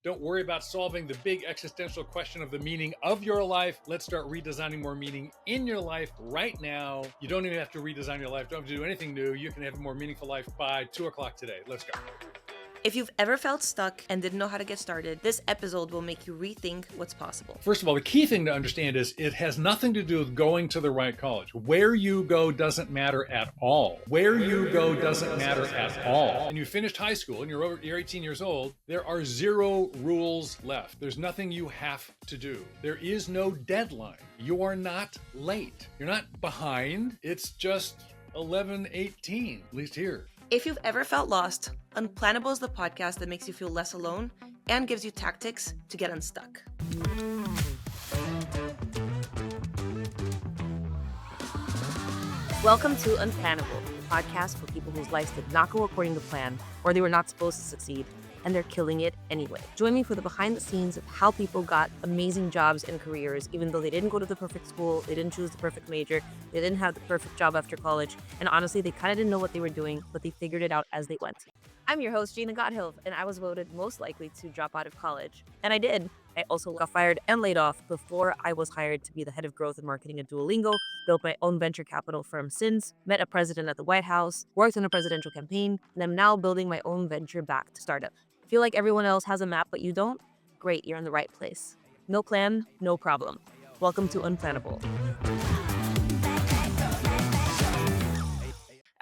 Don't worry about solving the big existential question of the meaning of your life. Let's start redesigning more meaning in your life right now. You don't even have to redesign your life. Don't have to do anything new. You can have a more meaningful life by 2 o'clock today. Let's go. If you've ever felt stuck and didn't know how to get started, this episode will make you rethink what's possible. First of all, the key thing to understand is it has nothing to do with going to the right college. Where you go doesn't matter at all. Where you go doesn't matter at all. When you finished high school and you're 18 years old, there are 0 rules left. There's nothing you have to do. There is no deadline. You are not late. You're not behind. It's just 11:18, at least here. If you've ever felt lost, Unplannable is the podcast that makes you feel less alone and gives you tactics to get unstuck. Welcome to Unplannable, the podcast for people whose lives did not go according to plan or they were not supposed to succeed, and they're killing it anyway. Join me for the behind the scenes of how people got amazing jobs and careers, even though they didn't go to the perfect school, they didn't choose the perfect major, they didn't have the perfect job after college, and honestly, they kind of didn't know what they were doing, but they figured it out as they went. I'm your host, Gina, and I was voted most likely to drop out of college. And I did. I also got fired and laid off before I was hired to be the head of growth and marketing at Duolingo, built my own venture capital firm since, met a president at the White House, worked on a presidential campaign, and I'm now building my own venture-backed startup. Feel like everyone else has a map, but you don't? Great, you're in the right place. No plan, no problem. Welcome to Unplannable.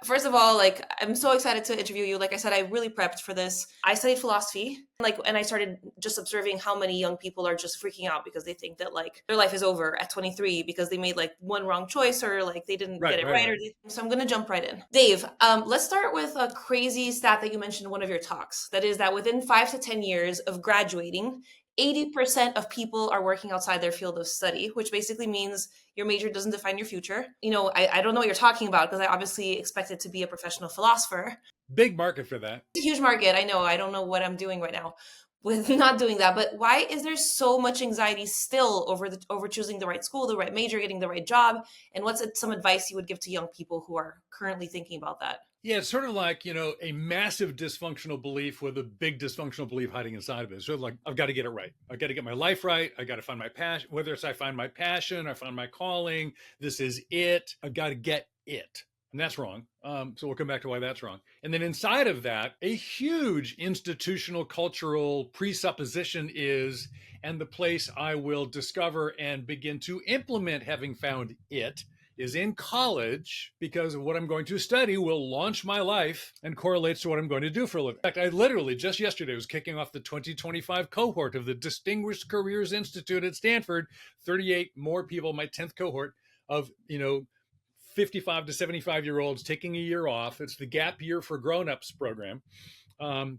First of all, I'm so excited to interview you. Like I said, I really prepped for this. I studied philosophy, and I started just observing how many young people are just freaking out because they think that their life is over at 23 because they made one wrong choice or they didn't get it right. So I'm going to jump right in. Dave, let's start with a crazy stat that you mentioned in one of your talks. That is that within 5 to 10 years of graduating, 80% of people are working outside their field of study, which basically means your major doesn't define your future. I don't know what you're talking about because I obviously expected to be a professional philosopher. Big market for that. It's a huge market. I know. I don't know what I'm doing right now with not doing that. But why is there so much anxiety still over choosing the right school, the right major, getting the right job? And what's some advice you would give to young people who are currently thinking about that? Yeah, it's sort of like, a massive dysfunctional belief with a big dysfunctional belief hiding inside of it. It's sort of like, I've got to get it right. I've got to get my life right. I've got to find my passion, whether it's I find my passion, I find my calling, this is it. I've got to get it. And that's wrong. So we'll come back to why that's wrong. And then inside of that, a huge institutional cultural presupposition is, and the place I will discover and begin to implement having found it, is in college, because what I'm going to study will launch my life and correlates to what I'm going to do for a living. In fact, I literally just yesterday was kicking off the 2025 cohort of the Distinguished Careers Institute at Stanford. 38 more people, my 10th cohort of, 55 to 75-year-olds taking a year off. It's the Gap Year for Grown-Ups program.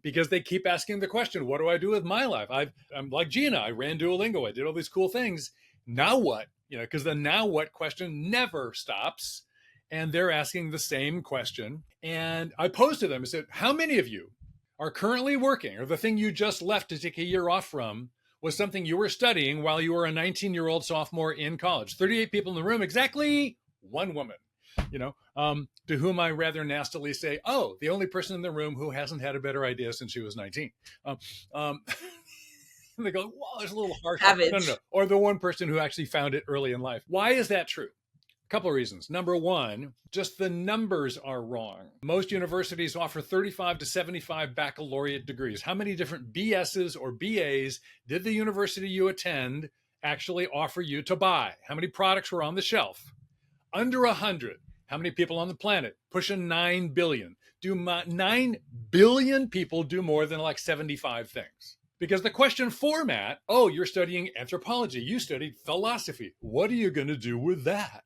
Because they keep asking the question, what do I do with my life? I'm like Gina, I ran Duolingo, I did all these cool things. Now what? Because the now what question never stops. And they're asking the same question. And I posed to them and said, how many of you are currently working, or the thing you just left to take a year off from was something you were studying while you were a 19-year-old sophomore in college? 38 people in the room, exactly one woman. To whom I rather nastily say, oh, the only person in the room who hasn't had a better idea since she was 19. And they go, well, it's a little harsh. No. Or the one person who actually found it early in life. Why is that true? A couple of reasons. Number one, just the numbers are wrong. Most universities offer 35 to 75 baccalaureate degrees. How many different BSs or BAs did the university you attend actually offer you to buy? How many products were on the shelf? Under 100. How many people on the planet? Pushing 9 billion. Do 9 billion people do more than 75 things? Because the question format, oh, you're studying anthropology, you studied philosophy. What are you going to do with that?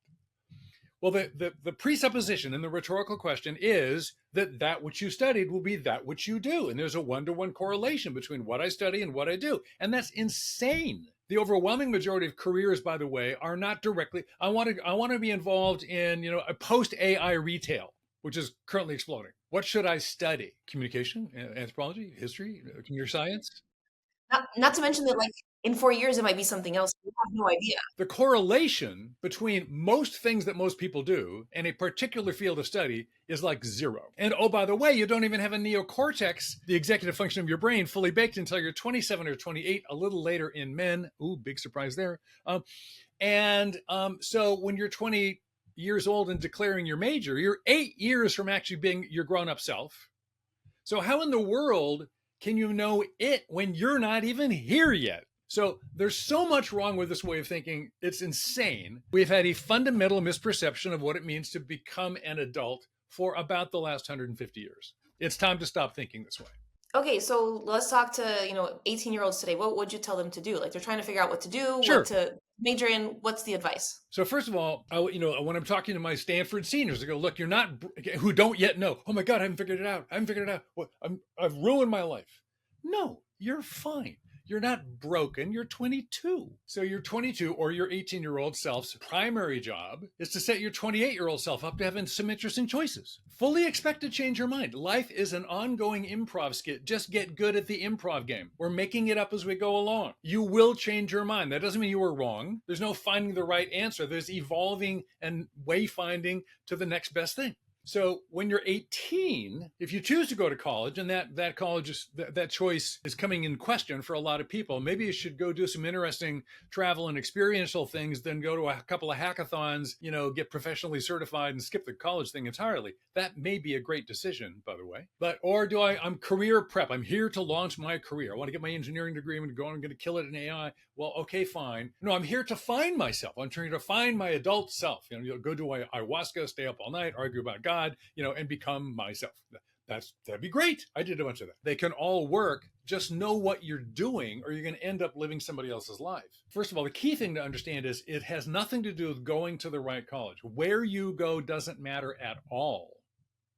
Well, the presupposition in the rhetorical question is that which you studied will be that which you do. And there's a one-to-one correlation between what I study and what I do. And that's insane. The overwhelming majority of careers, by the way, are not directly. I want to be involved in, a post-AI retail, which is currently exploding. What should I study? Communication, anthropology, history, computer science? Not to mention that In 4 years, it might be something else. You have no idea. The correlation between most things that most people do and a particular field of study is like zero. And oh, by the way, you don't even have a neocortex, the executive function of your brain, fully baked until you're 27 or 28, a little later in men. Ooh, big surprise there. So when you're 20 years old and declaring your major, you're 8 years from actually being your grown-up self. So how in the world can you know it when you're not even here yet? So there's so much wrong with this way of thinking. It's insane. We've had a fundamental misperception of what it means to become an adult for about the last 150 years. It's time to stop thinking this way. Okay, so let's talk to 18-year-olds today. What would you tell them to do? Like they're trying to figure out what to do, Sure. what to major in. What's the advice? So first of all, when I'm talking to my Stanford seniors, I go, look, you're not, who don't yet know, oh my God, I haven't figured it out. Well, I've ruined my life. No, you're fine. You're not broken. You're 22. So your 22 or your 18-year-old self's primary job is to set your 28-year-old self up to having some interesting choices. Fully expect to change your mind. Life is an ongoing improv skit. Just get good at the improv game. We're making it up as we go along. You will change your mind. That doesn't mean you were wrong. There's no finding the right answer. There's evolving and wayfinding to the next best thing. So when you're 18, if you choose to go to college, and that college is that choice is coming in question for a lot of people, maybe you should go do some interesting travel and experiential things, then go to a couple of hackathons, get professionally certified and skip the college thing entirely. That may be a great decision, by the way. But I'm career prep. I'm here to launch my career. I want to get my engineering degree. I'm going to kill it in AI. Well, okay, fine. No, I'm here to find myself. I'm trying to find my adult self. Go do ayahuasca, stay up all night, argue about God, and become myself. That'd be great. I did a bunch of that. They can all work. Just know what you're doing, or you're going to end up living somebody else's life. First of all, the key thing to understand is it has nothing to do with going to the right college. Where you go doesn't matter at all.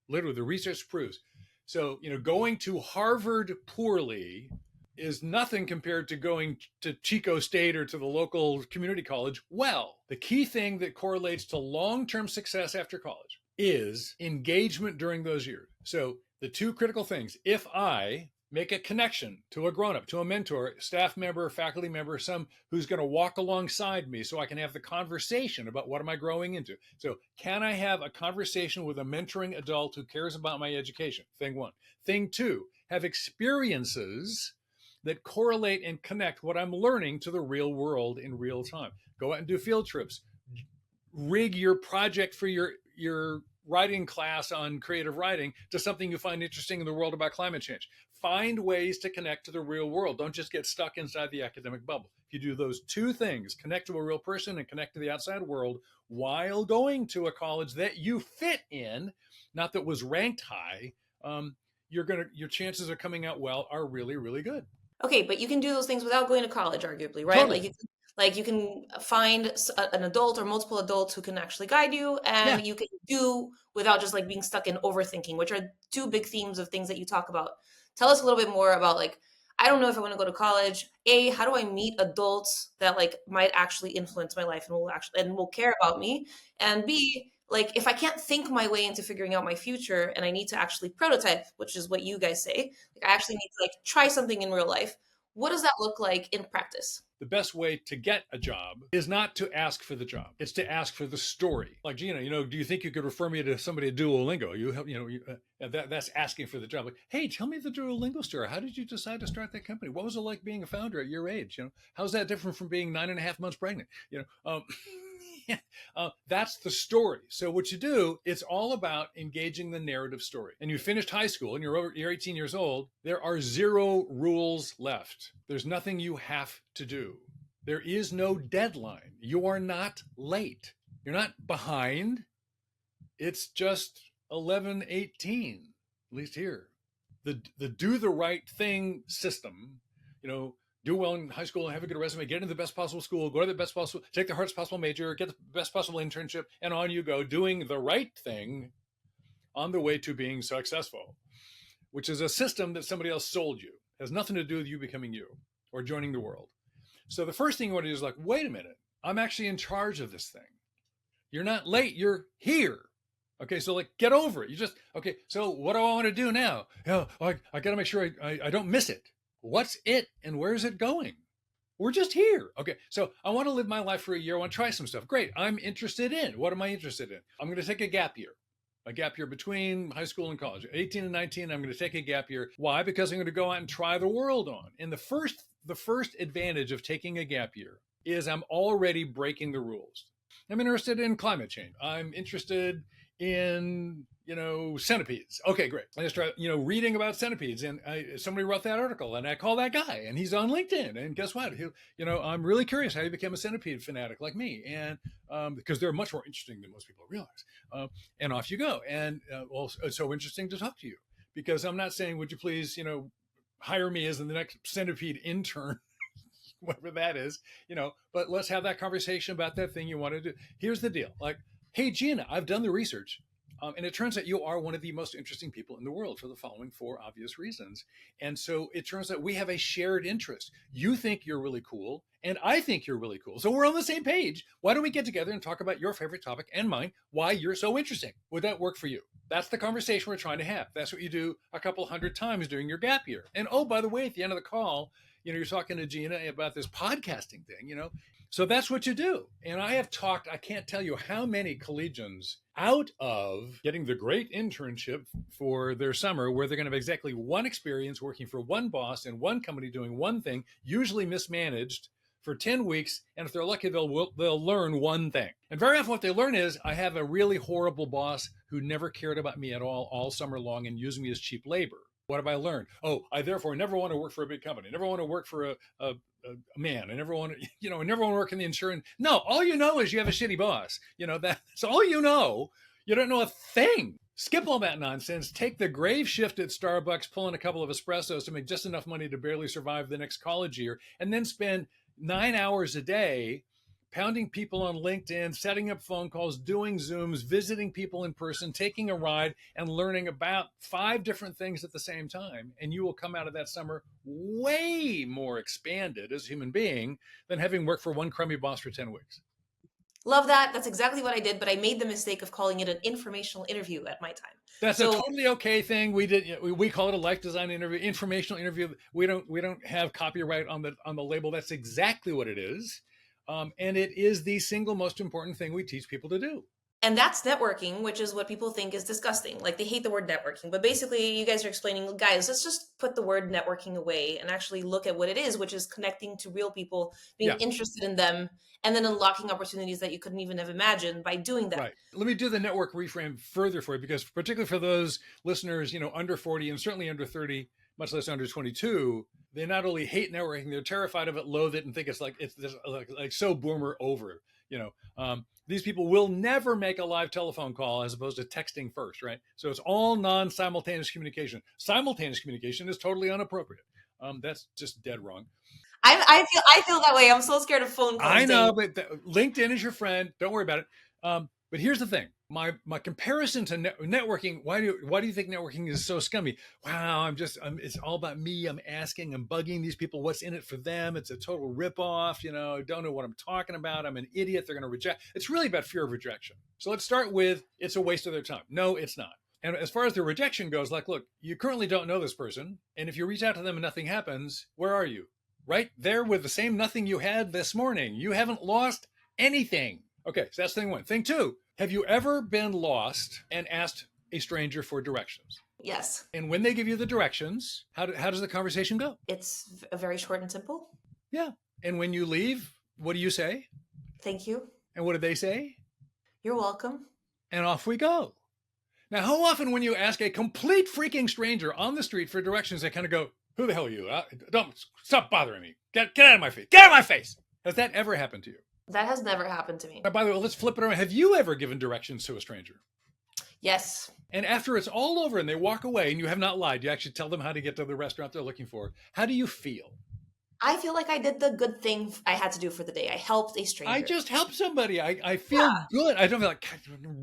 Literally, the research proves. So, going to Harvard poorly is nothing compared to going to Chico State or to the local community college well. The key thing that correlates to long-term success after college is engagement during those years. So the two critical things, if I make a connection to a grown-up, to a mentor, staff member, faculty member, some who's going to walk alongside me so I can have the conversation about what am I growing into. So can I have a conversation with a mentoring adult who cares about my education? Thing one. Thing two, have experiences that correlate and connect what I'm learning to the real world in real time. Go out and do field trips. Rig your project for your writing class on creative writing to something you find interesting in the world about climate change. Find ways to connect to the real world. Don't just get stuck inside the academic bubble. If you do those two things, connect to a real person and connect to the outside world while going to a college that you fit in, not that was ranked high, your chances of coming out well are really, really good. Okay, but you can do those things without going to college, arguably, right? Totally. Like you can find an adult or multiple adults who can actually guide you, and you can do without just like being stuck in overthinking, which are two big themes of things that you talk about. Tell us a little bit more about I don't know if I want to go to college. A, how do I meet adults that might actually influence my life and will care about me? And B, if I can't think my way into figuring out my future and I need to actually prototype, which is what you guys say, I actually need to try something in real life. What does that look like in practice? The best way to get a job is not to ask for the job. It's to ask for the story. Like, Gina, do you think you could refer me to somebody at Duolingo? That's asking for the job. Like, hey, tell me the Duolingo story. How did you decide to start that company? What was it like being a founder at your age? How's that different from being 9.5 months pregnant? That's the story. So what you do, it's all about engaging the narrative story. And you finished high school and you're 18 years old. There are zero rules left. There's nothing you have to do. There is no deadline. You are not late. You're not behind. It's just 11:18, at least here. The do the right thing system, do well in high school, have a good resume, get into the best possible school, go to the best possible, take the hardest possible major, get the best possible internship, and on you go, doing the right thing on the way to being successful, which is a system that somebody else sold you. It has nothing to do with you becoming you or joining the world. So the first thing you want to do is wait a minute, I'm actually in charge of this thing. You're not late, you're here. Okay, so get over it. Okay, so what do I want to do now? I got to make sure I don't miss it. What's it and where's it going? We're just here. Okay. So I want to live my life for a year. I want to try some stuff. Great. I'm interested in. What am I interested in? I'm going to take a gap year. A gap year between high school and college. 18 and 19, I'm going to take a gap year. Why? Because I'm going to go out and try the world on. And the first advantage of taking a gap year is I'm already breaking the rules. I'm interested in climate change. I'm interested in, centipedes. Okay, great. I just started, reading about centipedes, and somebody wrote that article, and I call that guy, and he's on LinkedIn. And guess what? I'm really curious how he became a centipede fanatic like me, and because they're much more interesting than most people realize. And off you go. And it's so interesting to talk to you, because I'm not saying, would you please, hire me as the next centipede intern, whatever that is, but let's have that conversation about that thing you want to do. Here's the deal. Like, hey, Gina, I've done the research. And it turns out you are one of the most interesting people in the world for the following 4 obvious reasons. And so it turns out we have a shared interest. You think you're really cool, and I think you're really cool. So we're on the same page. Why don't we get together and talk about your favorite topic and mine, why you're so interesting? Would that work for you? That's the conversation we're trying to have. That's what you do a couple hundred times during your gap year. And oh, by the way, at the end of the call, you're talking to Gina about this podcasting thing, So that's what you do. And I can't tell you how many collegians out of getting the great internship for their summer, where they're going to have exactly one experience working for one boss in one company doing one thing, usually mismanaged, for 10 weeks. And if they're lucky, they'll learn one thing. And very often what they learn is, I have a really horrible boss who never cared about me at all summer long, and used me as cheap labor. What have I learned? Oh, I therefore never want to work for a big company. I never want to work for a man. I never want to, I never want to work in the insurance. No, all you know is you have a shitty boss. That's all you know. You don't know a thing. Skip all that nonsense. Take the grave shift at Starbucks, pull in a couple of espressos to make just enough money to barely survive the next college year, and then spend 9 hours a day pounding people on LinkedIn, setting up phone calls, doing Zooms, visiting people in person, taking a ride, and learning about 5 different things at the same time. And you will come out of that summer way more expanded as a human being than having worked for one crummy boss for 10 weeks. Love that. That's exactly what I did, but I made the mistake of calling it an informational interview at my time. That's a totally okay thing. We call it a life design interview, informational interview. We don't have copyright on the label. That's exactly what it is. And it is the single most important thing we teach people to do. And that's networking, which is what people think is disgusting. Like, they hate the word networking. But basically, you guys are explaining, guys, let's just put the word networking away and actually look at what it is, which is connecting to real people, being interested in them, and then unlocking opportunities that you couldn't even have imagined by doing that. Right. Let me do the network reframe further for you, because particularly for those listeners, under 40 and certainly under 30, much less under 22, they not only hate networking, they're terrified of it, loathe it, and think it's like so boomer over. These people will never make a live telephone call as opposed to texting first, right? So it's all non-simultaneous communication. Simultaneous communication is totally inappropriate. That's just dead wrong. I feel that way. I'm so scared of phone calls. I know, but LinkedIn is your friend. Don't worry about it. But here's the thing. My comparison to networking. Why do you think networking is so scummy? Wow, it's all about me. I'm bugging these people. What's in it for them? It's a total ripoff. I don't know what I'm talking about. I'm an idiot. They're going to reject. It's really about fear of rejection. So let's start with, it's a waste of their time. No, it's not. And as far as the rejection goes, like, look, you currently don't know this person. And if you reach out to them and nothing happens, where are you? Right there with the same nothing you had this morning. You haven't lost anything. Okay, so that's thing 1. Thing 2, have you ever been lost and asked a stranger for directions? Yes. And when they give you the directions, how does the conversation go? It's very short and simple. Yeah. And when you leave, what do you say? Thank you. And what do they say? You're welcome. And off we go. Now, how often when you ask a complete freaking stranger on the street for directions, they kind of go, who the hell are you? Don't stop bothering me. Get out of my face. Get out of my face. Has that ever happened to you? That has never happened to me. Now, by the way, let's flip it around. Have you ever given directions to a stranger? Yes. And after it's all over and they walk away and you have not lied, you actually tell them how to get to the restaurant they're looking for. How do you feel? I feel like I did the good thing I had to do for the day. I helped a stranger. I just helped somebody. I feel good. I don't feel like,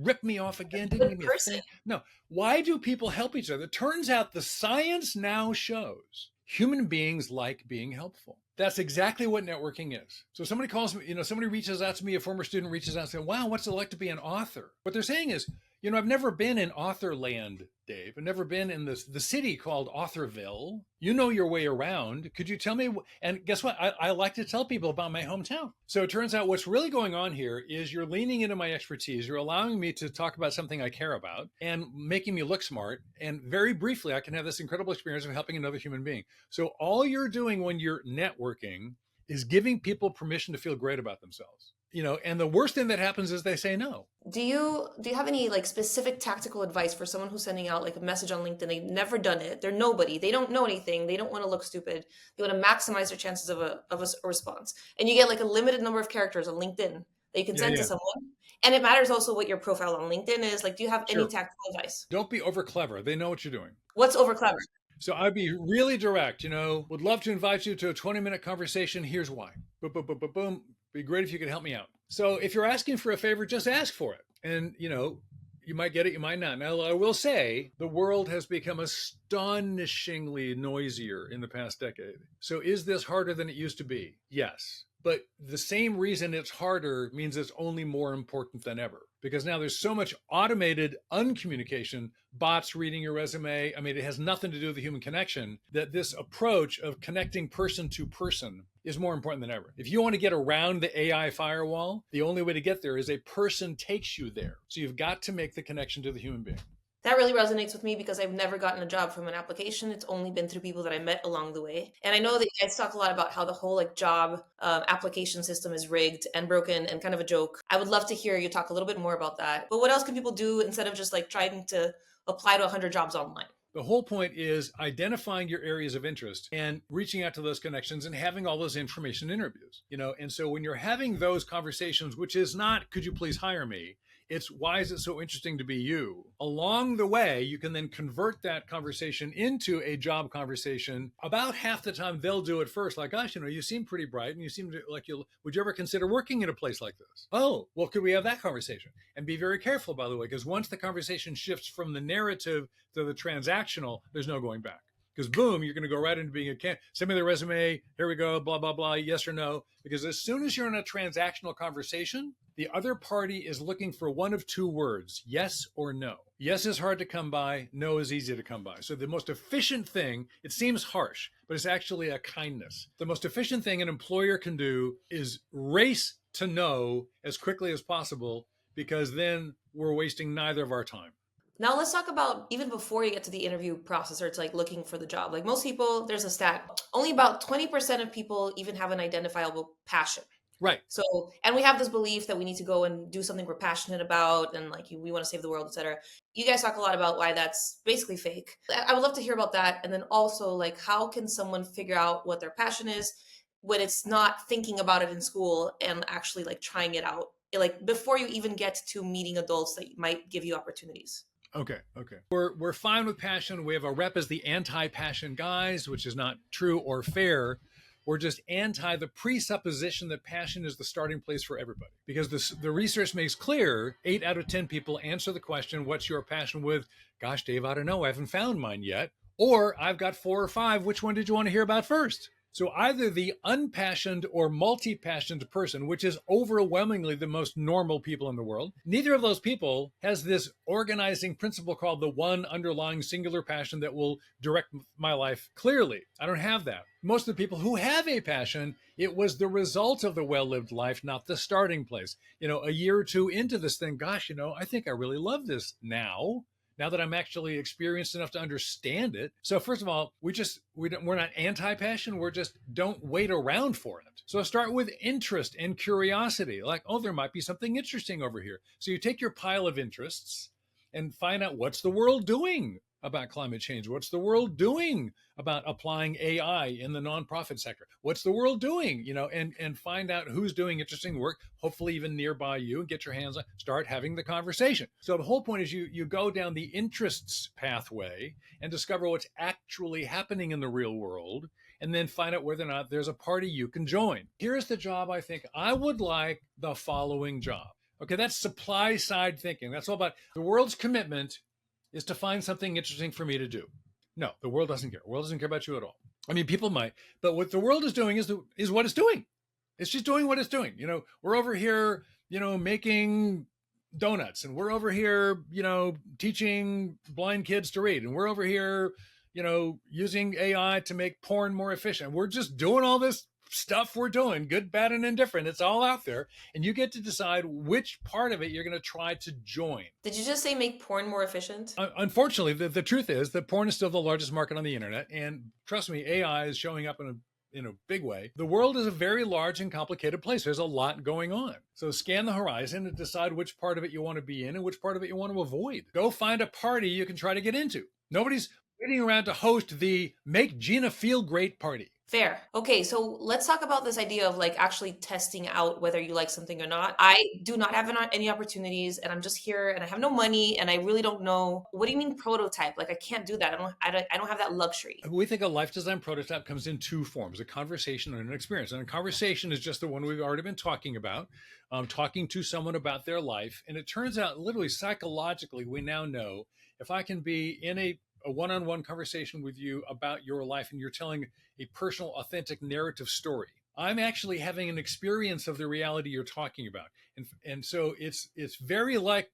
rip me off again. Didn't give me a thing. No. Why do people help each other? It turns out the science now shows human beings like being helpful. That's exactly what networking is. So somebody calls me, somebody reaches out to me, a former student reaches out and says, wow, what's it like to be an author? What they're saying is, I've never been in author land, Dave. I've never been in the city called Authorville. You know your way around. Could you tell me? And guess what? I like to tell people about my hometown. So it turns out what's really going on here is you're leaning into my expertise. You're allowing me to talk about something I care about and making me look smart. And very briefly, I can have this incredible experience of helping another human being. So all you're doing when you're networking is giving people permission to feel great about themselves. And the worst thing that happens is they say no. Do you have any like specific tactical advice for someone who's sending out like a message on LinkedIn? They've never done it. They're nobody. They don't know anything. They don't want to look stupid. They want to maximize their chances of a response. And you get like a limited number of characters on LinkedIn that you can send to someone. And it matters also what your profile on LinkedIn is. Like, do you have any tactical advice? Don't be over clever. They know what you're doing. What's over clever? So I'd be really direct, would love to invite you to a 20-minute conversation. Here's why. Boom, boom, boom, boom, boom. Be great if you could help me out. So if you're asking for a favor, just ask for it. And, you might get it, you might not. Now, I will say the world has become astonishingly noisier in the past decade. So is this harder than it used to be? Yes. But the same reason it's harder means it's only more important than ever, because now there's so much automated uncommunication, bots reading your resume. I mean, it has nothing to do with the human connection, that this approach of connecting person to person is more important than ever. If you want to get around the AI firewall, the only way to get there is a person takes you there. So you've got to make the connection to the human being. That really resonates with me because I've never gotten a job from an application. It's only been through people that I met along the way. And I know that you guys talk a lot about how the whole like job application system is rigged and broken and kind of a joke. I would love to hear you talk a little bit more about that. But what else can people do instead of just like trying to apply to 100 jobs online? The whole point is identifying your areas of interest and reaching out to those connections and having all those information interviews, and so when you're having those conversations, which is not, could you please hire me? It's why is it so interesting to be you? Along the way, you can then convert that conversation into a job conversation. About half the time they'll do it first. Like, gosh, you seem pretty bright and you seem to like would you ever consider working in a place like this? Oh, well, could we have that conversation? And be very careful, by the way, because once the conversation shifts from the narrative to the transactional, there's no going back. Because boom, you're going to go right into being send me the resume. Here we go, blah, blah, blah, yes or no. Because as soon as you're in a transactional conversation, the other party is looking for one of two words, yes or no. Yes is hard to come by. No is easy to come by. So the most efficient thing, it seems harsh, but it's actually a kindness. The most efficient thing an employer can do is race to no as quickly as possible, because then we're wasting neither of our time. Now let's talk about even before you get to the interview process, or it's like looking for the job. Like most people, there's a stat, only about 20% of people even have an identifiable passion. Right. So, and we have this belief that we need to go and do something we're passionate about and like we want to save the world, etc. You guys talk a lot about why that's basically fake. I would love to hear about that. And then also like, how can someone figure out what their passion is when it's not thinking about it in school and actually like trying it out, like before you even get to meeting adults that might give you opportunities? Okay. We're fine with passion. We have a rep as the anti-passion guys, which is not true or fair. We're just anti the presupposition that passion is the starting place for everybody. Because the research makes clear 8 out of 10 people answer the question, what's your passion with? Gosh, Dave, I don't know. I haven't found mine yet. Or I've got 4 or 5. Which one did you want to hear about first? So either the unpassioned or multi-passioned person, which is overwhelmingly the most normal people in the world, neither of those people has this organizing principle called the one underlying singular passion that will direct my life clearly. I don't have that. Most of the people who have a passion, it was the result of the well-lived life, not the starting place. A year or 2 into this thing, gosh, I think I really love this now that I'm actually experienced enough to understand it. So first of all, we're not anti-passion. We're just don't wait around for it. So start with interest and curiosity. Like, oh, there might be something interesting over here. So you take your pile of interests and find out what's the world doing about climate change? What's the world doing about applying AI in the nonprofit sector? What's the world doing? And find out who's doing interesting work, hopefully even nearby you, and get your hands on, start having the conversation. So the whole point is you go down the interests pathway and discover what's actually happening in the real world, and then find out whether or not there's a party you can join. Here's the job I think. I would like the following job. Okay, that's supply side thinking. That's all about the world's commitment is to find something interesting for me to do. No, the world doesn't care. The world doesn't care about you at all. I mean, people might, but what the world is doing is what it's doing. It's just doing what it's doing. We're over here, making donuts, and we're over here, teaching blind kids to read, and we're over here, using AI to make porn more efficient. We're just doing all this stuff we're doing, good, bad, and indifferent. It's all out there. And you get to decide which part of it you're going to try to join. Did you just say make porn more efficient? Unfortunately, the truth is that porn is still the largest market on the internet. And trust me, AI is showing up in a big way. The world is a very large and complicated place. There's a lot going on. So scan the horizon and decide which part of it you want to be in and which part of it you want to avoid. Go find a party you can try to get into. Nobody's waiting around to host the Make Gina Feel Great party. Fair. Okay, so let's talk about this idea of like actually testing out whether you like something or not. I do not have any opportunities, and I'm just here, and I have no money, and I really don't know. What do you mean prototype? Like I can't do that. I don't have that luxury. We think a life design prototype comes in two forms: a conversation and an experience. And a conversation is just the one we've already been talking about, talking to someone about their life. And it turns out, literally psychologically, we now know if I can be in a one-on-one conversation with you about your life, and you're telling a personal, authentic narrative story, I'm actually having an experience of the reality you're talking about. And so it's very like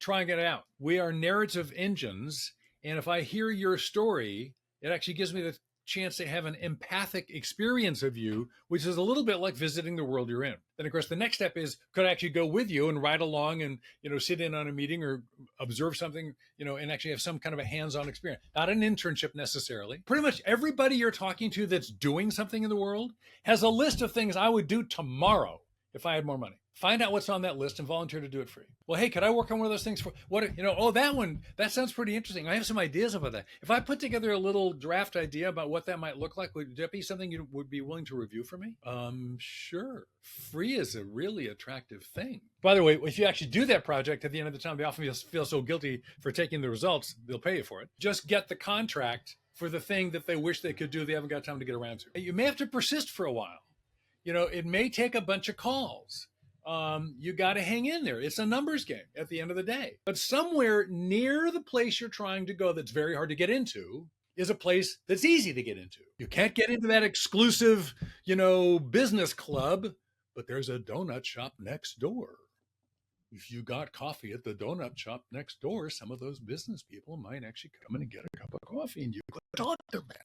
trying it out. We are narrative engines. And if I hear your story, it actually gives me the chance to have an empathic experience of you, which is a little bit like visiting the world you're in. Then, of course, the next step is, could I actually go with you and ride along and, sit in on a meeting or observe something, and actually have some kind of a hands-on experience, not an internship necessarily. Pretty much everybody you're talking to that's doing something in the world has a list of things I would do tomorrow if I had more money. Find out what's on that list and volunteer to do it free. Well, hey, could I work on one of those things for what, that one, that sounds pretty interesting. I have some ideas about that. If I put together a little draft idea about what that might look like, would that be something you would be willing to review for me? Sure. Free is a really attractive thing. By the way, if you actually do that project, at the end of the time, they often feel so guilty for taking the results, they'll pay you for it. Just get the contract for the thing that they wish they could do, they haven't got time to get around to. You may have to persist for a while. It may take a bunch of calls. You got to hang in there. It's a numbers game at the end of the day. But somewhere near the place you're trying to go that's very hard to get into is a place that's easy to get into. You can't get into that exclusive, business club, but there's a donut shop next door. If you got coffee at the donut shop next door, some of those business people might actually come in and get a cup of coffee, and you could talk to them.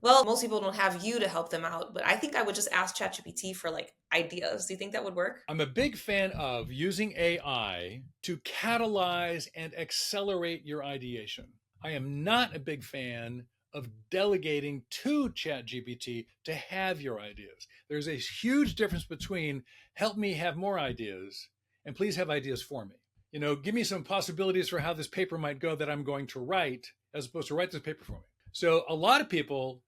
Well, most people don't have you to help them out, but I think I would just ask ChatGPT for like ideas. Do you think that would work? I'm a big fan of using AI to catalyze and accelerate your ideation. I am not a big fan of delegating to ChatGPT to have your ideas. There's a huge difference between help me have more ideas and please have ideas for me. Give me some possibilities for how this paper might go that I'm going to write, as opposed to write this paper for me. So a lot of people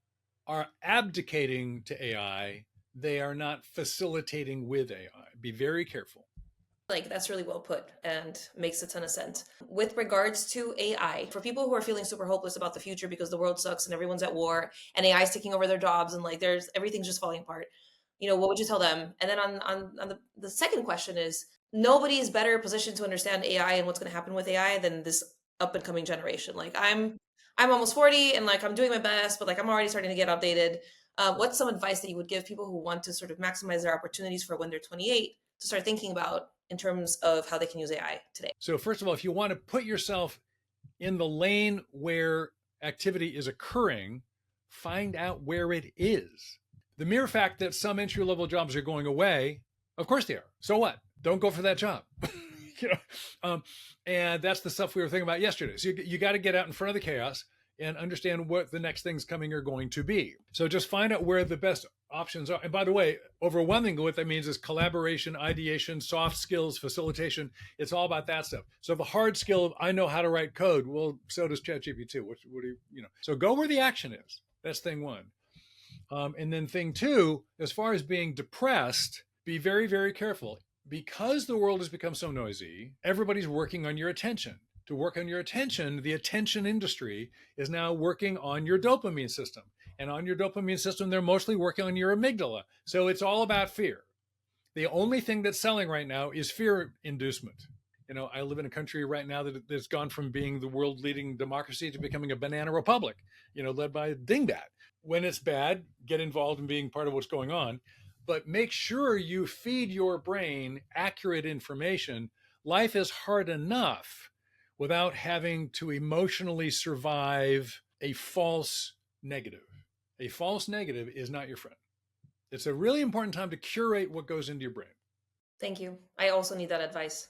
are abdicating to AI. They are not facilitating with AI. Be very careful. Like, that's really well put and makes a ton of sense. With regards to AI, for people who are feeling super hopeless about the future because the world sucks and everyone's at war and AI is taking over their jobs and like everything's just falling apart, what would you tell them? And then on the second question is, nobody is better positioned to understand AI and what's going to happen with AI than this up and coming generation. Like I'm almost 40 and like I'm doing my best, but like I'm already starting to get outdated. What's some advice that you would give people who want to sort of maximize their opportunities for when they're 28 to start thinking about in terms of how they can use AI today? So first of all, if you want to put yourself in the lane where activity is occurring, find out where it is. The mere fact that some entry-level jobs are going away, of course they are. So what? Don't go for that job. And that's the stuff we were thinking about yesterday. So you got to get out in front of the chaos and understand what the next things coming are going to be. So just find out where the best options are. And by the way, overwhelmingly, what that means is collaboration, ideation, soft skills, facilitation. It's all about that stuff. So the hard skill of I know how to write code, well, so does ChatGPT. What do you? So go where the action is. That's thing one. And then thing two, as far as being depressed, be very, very careful. Because the world has become so noisy, everybody's working on your attention. To work on your attention, the attention industry is now working on your dopamine system. And on your dopamine system, they're mostly working on your amygdala. So it's all about fear. The only thing that's selling right now is fear inducement. I live in a country right now that's gone from being the world leading democracy to becoming a banana republic, led by a dingbat. When it's bad, get involved in being part of what's going on. But make sure you feed your brain accurate information life is hard enough without having to emotionally survive a false negative. A false negative is not your friend. It's a really important time to curate what goes into your brain. Thank you. I also need that advice.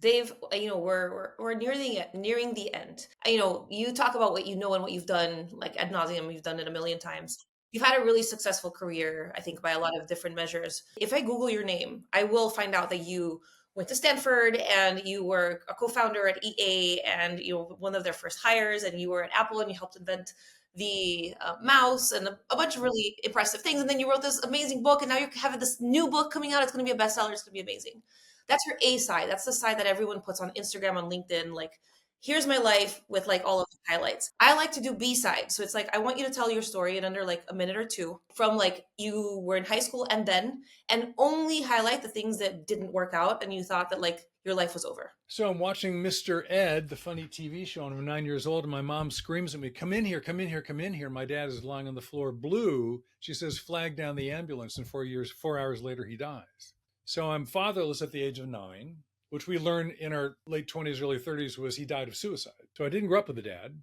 Dave, we're nearing the end. You talk about what you know and what you've done, like ad nauseum. You've done it a million times. You've had a really successful career, I think, by a lot of different measures. If I Google your name, I will find out that you went to Stanford and you were a co-founder at EA and you were one of their first hires, and you were at Apple and you helped invent the mouse and a bunch of really impressive things. And then you wrote this amazing book, and now you're having this new book coming out. It's going to be a bestseller. It's going to be amazing. That's your A side. That's the side that everyone puts on Instagram, on LinkedIn. Like, here's my life with like all of the highlights. I like to do B side. So it's like, I want you to tell your story in under like a minute or two, from like you were in high school and only highlight the things that didn't work out and you thought that like your life was over. So I'm watching Mr. Ed, the funny TV show, and I'm 9 years old, and my mom screams at me, come in here, come in here, come in here. My dad is lying on the floor, blue. She says, flag down the ambulance. And 4 hours later, he dies. So I'm fatherless at the age of 9, which we learned in our late 20s, early 30s was he died of suicide. So I didn't grow up with a dad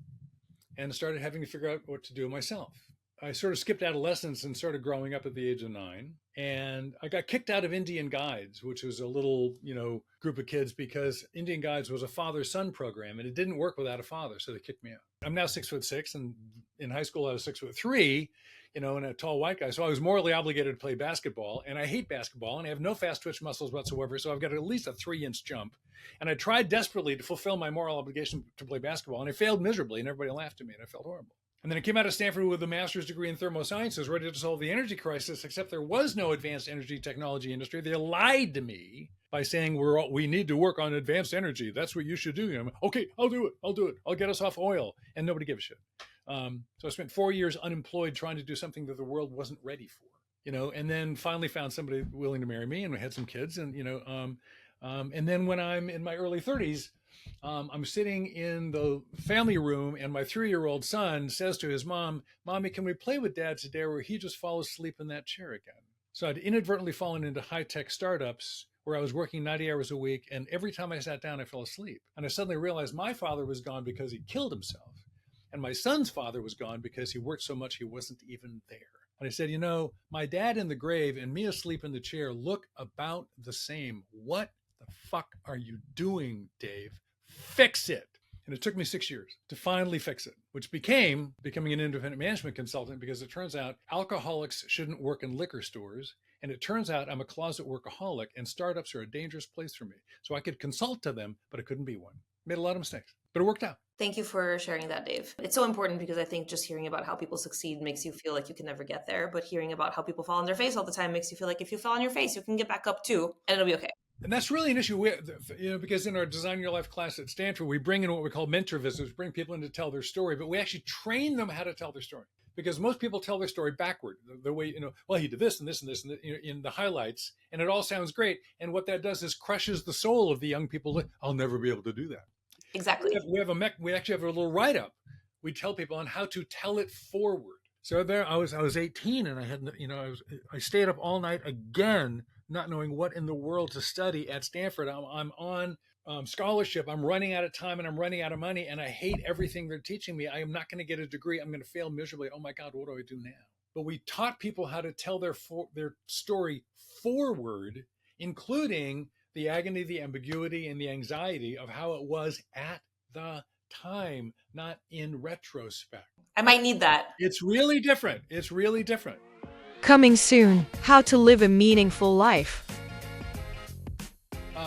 and started having to figure out what to do myself. I sort of skipped adolescence and started growing up at the age of 9. And I got kicked out of Indian Guides, which was a little, group of kids, because Indian Guides was a father-son program and it didn't work without a father. So they kicked me out. I'm now 6'6", and in high school I was 6'3", and a tall white guy. So I was morally obligated to play basketball, and I hate basketball, and I have no fast twitch muscles whatsoever. So I've got at least a 3-inch jump. And I tried desperately to fulfill my moral obligation to play basketball, and I failed miserably, and everybody laughed at me, and I felt horrible. And then I came out of Stanford with a master's degree in thermosciences, ready to solve the energy crisis, except there was no advanced energy technology industry. They lied to me by saying we need to work on advanced energy. That's what you should do. I'm, okay, I'll do it. I'll get us off oil. And nobody gave a shit. So I spent 4 years unemployed trying to do something that the world wasn't ready for, and then finally found somebody willing to marry me, and we had some kids. And, and then when I'm in my early 30s, I'm sitting in the family room, and my 3-year-old son says to his mom, Mommy, can we play with Dad today, where he just falls asleep in that chair again? So I'd inadvertently fallen into high-tech startups where I was working 90 hours a week, and every time I sat down, I fell asleep. And I suddenly realized my father was gone because he killed himself, and my son's father was gone because he worked so much he wasn't even there. And I said, my dad in the grave and me asleep in the chair look about the same. What the fuck are you doing, Dave? Fix it. And it took me 6 years to finally fix it, which becoming an independent management consultant, because it turns out alcoholics shouldn't work in liquor stores. And it turns out I'm a closet workaholic, and startups are a dangerous place for me. So I could consult to them, but I couldn't be one. Made a lot of mistakes, but it worked out. Thank you for sharing that, Dave. It's so important, because I think just hearing about how people succeed makes you feel like you can never get there. But hearing about how people fall on their face all the time makes you feel like if you fall on your face, you can get back up too, and it'll be okay. And that's really an issue, because in our Design Your Life class at Stanford, we bring in what we call mentor visits, bring people in to tell their story, but we actually train them how to tell their story. Because most people tell their story backward, the way, well, he did this and this and this, and in the highlights, and it all sounds great. And what that does is crushes the soul of the young people. I'll never be able to do that. Exactly. We actually have a little write-up. We tell people on how to tell it forward. So there, I was 18, and I had, I stayed up all night again, not knowing what in the world to study at Stanford. I'm on scholarship. I'm running out of time, and I'm running out of money, and I hate everything they're teaching me. I am not going to get a degree. I'm going to fail miserably. Oh my God, what do I do now? But we taught people how to tell their story forward, including the agony, the ambiguity, and the anxiety of how it was at the time, not in retrospect. I might need that. It's really different. It's really different. Coming soon, How to Live a Meaningful Life.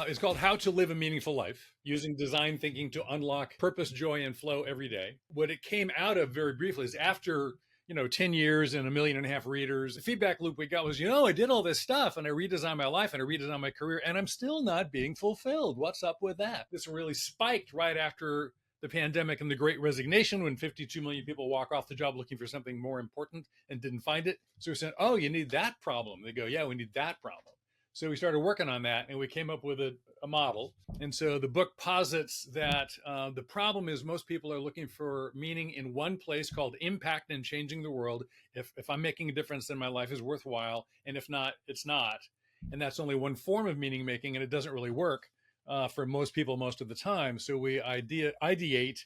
It's called How to Live a Meaningful Life, using design thinking to unlock purpose, joy, and flow every day. What it came out of, very briefly, is after 10 years and 1.5 million readers, the feedback loop we got was, I did all this stuff and I redesigned my life and I redesigned my career, and I'm still not being fulfilled. What's up with that? This really spiked right after the pandemic and the Great Resignation, when 52 million people walk off the job looking for something more important and didn't find it. So we said, oh, you need that problem. They go, yeah, we need that problem. So we started working on that, and we came up with a model. And so the book posits that the problem is most people are looking for meaning in one place called impact and changing the world. If I'm making a difference, then my life is worthwhile. And if not, it's not. And that's only one form of meaning making, and it doesn't really work. for most people most of the time. So we ideate.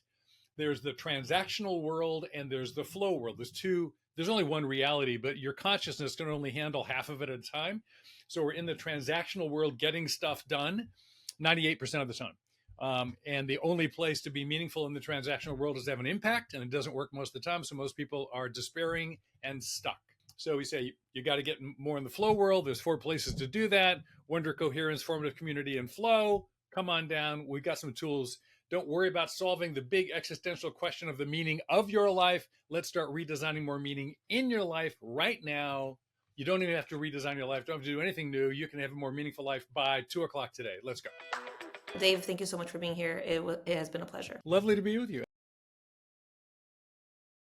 There's the transactional world and there's the flow world. There's only one reality, but your consciousness can only handle half of it at a time. So we're in the transactional world getting stuff done 98% of the time. And the only place to be meaningful in the transactional world is to have an impact, and it doesn't work most of the time. So most people are despairing and stuck. So we say you got to get more in the flow world. There's 4 places to do that: wonder, coherence, formative community, and flow. Come on down. We've got some tools. Don't worry about solving the big existential question of the meaning of your life. Let's start redesigning more meaning in your life right now. You don't even have to redesign your life. Don't have to do anything new. You can have a more meaningful life by 2 o'clock today. Let's go. Dave, thank you so much for being here. It has been a pleasure. Lovely to be with you.